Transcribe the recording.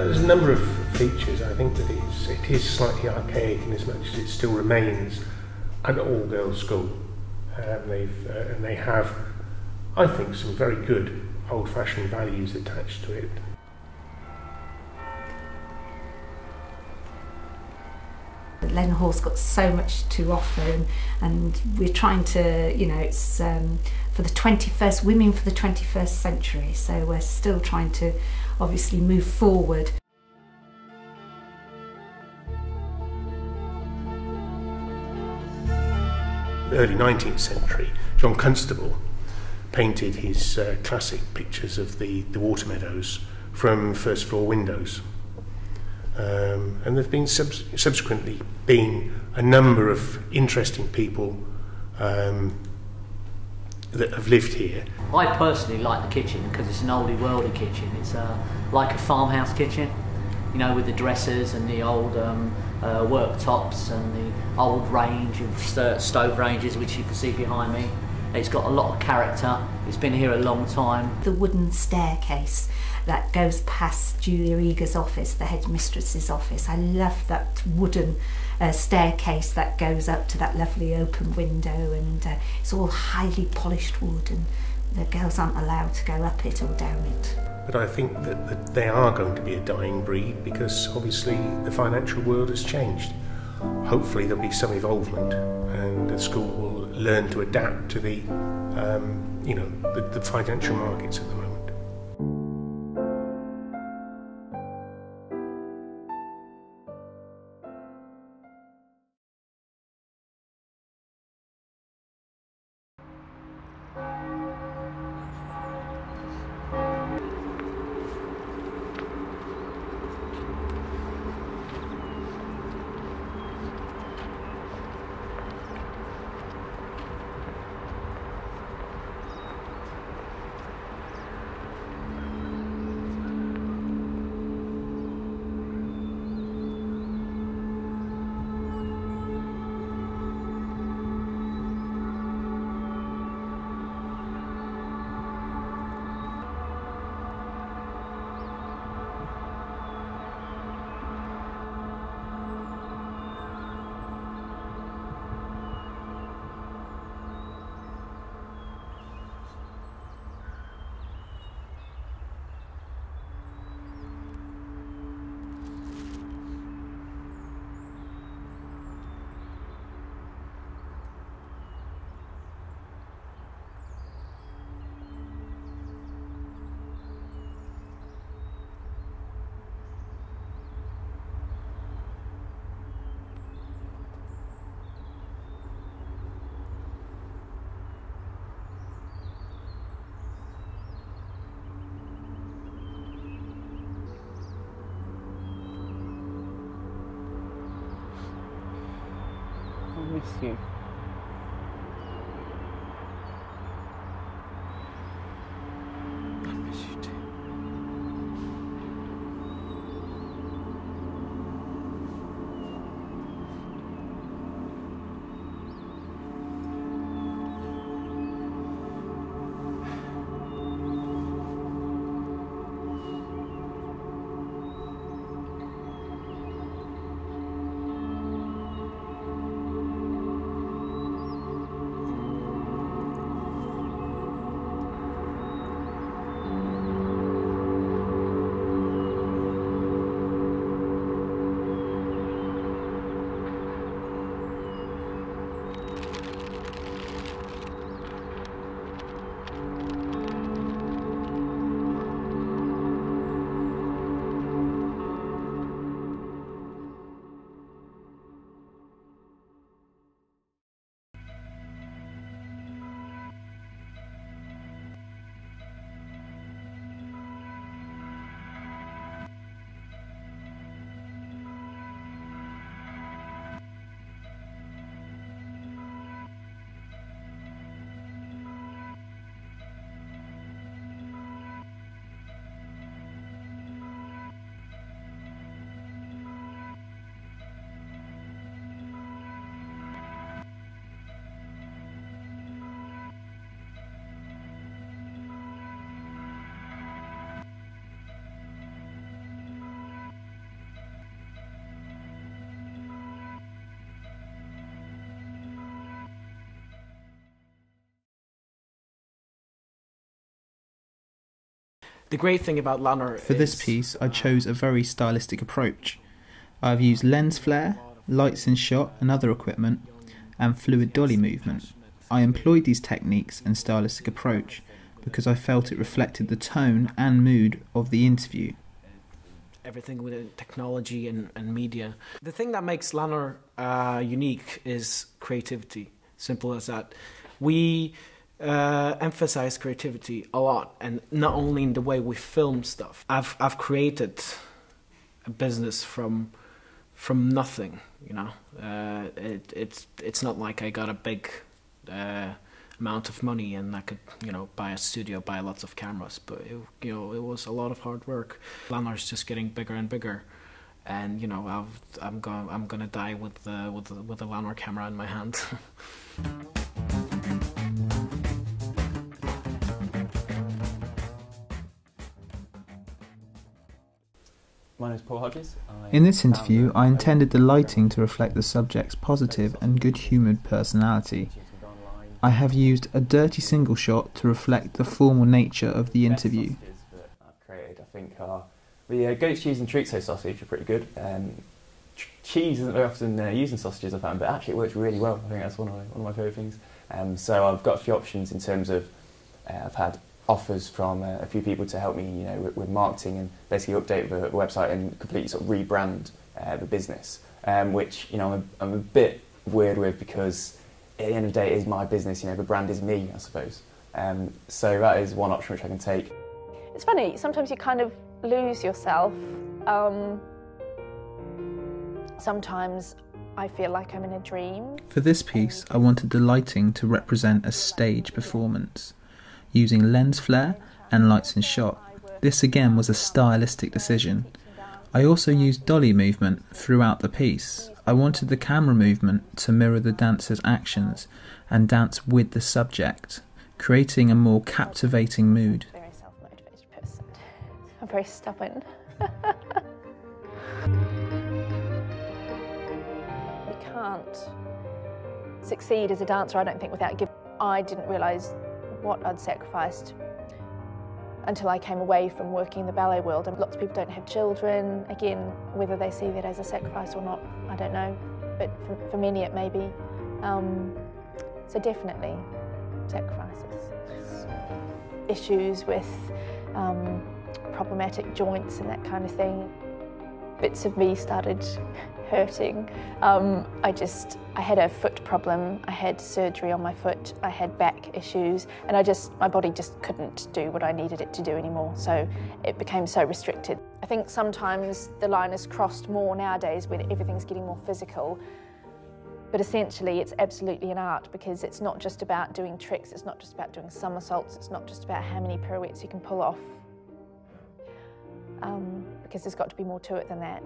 There's a number of features. I think that it is slightly archaic in as much as it still remains an all-girls school. And they have, I think, some very good old-fashioned values attached to it. Len Hall's got so much to offer, and we're trying to, you know, it's for the 21st, women for the 21st century, so we're still trying to obviously move forward. Early 19th century, John Constable painted his classic pictures of the water meadows from first floor windows. And there have been subsequently been a number of interesting people that have lived here. I personally like the kitchen because it's an oldie worldy kitchen. It's like a farmhouse kitchen, you know, with the dressers and the old worktops and the old range of stove ranges, which you can see behind me. It's got a lot of character. It's been here a long time. The wooden staircase that goes past Julia Eager's office, the headmistress's office. I love that wooden staircase that goes up to that lovely open window, and it's all highly polished wood, and the girls aren't allowed to go up it or down it. But I think that they are going to be a dying breed because obviously the financial world has changed. Hopefully there'll be some involvement and the school will learn to adapt to the financial markets at the moment. I miss you. I miss you too. The great thing about Lanner For this piece, I chose a very stylistic approach. I've used lens flare, lights in shot and other equipment, and fluid dolly movement. I employed these techniques and stylistic approach because I felt it reflected the tone and mood of the interview. Everything within technology and media. The thing that makes Lanner unique is creativity. Simple as that. We emphasize creativity a lot, and not only in the way we film stuff. I've created a business from nothing, you know. It's not like I got a big amount of money and I could, you know, buy a studio, buy lots of cameras, but it was a lot of hard work. Lanner's just getting bigger and bigger, and you know, I'm gonna die with a Lanner camera in my hand. My name is Paul Hodges. In this interview, I intended the lighting to reflect the subject's positive and good-humoured personality. I have used a dirty single shot to reflect the formal nature of the interview. That I've created, I think, are the goat's cheese and chorizo sausage are pretty good. Cheese isn't very often used in sausages, I found, but actually it works really well. I think that's one of my favourite things. So I've got a few options in terms of I've had offers from a few people to help me, you know, with marketing and basically update the website and completely sort of rebrand the business, which, you know, I'm a bit weird with, because at the end of the day it is my business, you know, the brand is me, I suppose. So that is one option which I can take. It's funny, sometimes you kind of lose yourself. Sometimes I feel like I'm in a dream. For this piece, I wanted the lighting to represent a stage performance. Using lens flare and lights in shot, this again was a stylistic decision. I also used dolly movement throughout the piece. I wanted the camera movement to mirror the dancer's actions and dance with the subject, creating a more captivating mood. I'm a very self-motivated person. I'm very stubborn. You can't succeed as a dancer, I don't think, without giving. I didn't realise what I'd sacrificed until I came away from working in the ballet world. And lots of people don't have children. Again, whether they see that as a sacrifice or not, I don't know. But for many it may be. So definitely sacrifices. Issues with problematic joints and that kind of thing. Bits of me started hurting. I had a foot problem, I had surgery on my foot, I had back issues, and my body just couldn't do what I needed it to do anymore, so it became so restricted. I think sometimes the line is crossed more nowadays when everything's getting more physical, but essentially it's absolutely an art, because it's not just about doing tricks, it's not just about doing somersaults, it's not just about how many pirouettes you can pull off, because there's got to be more to it than that.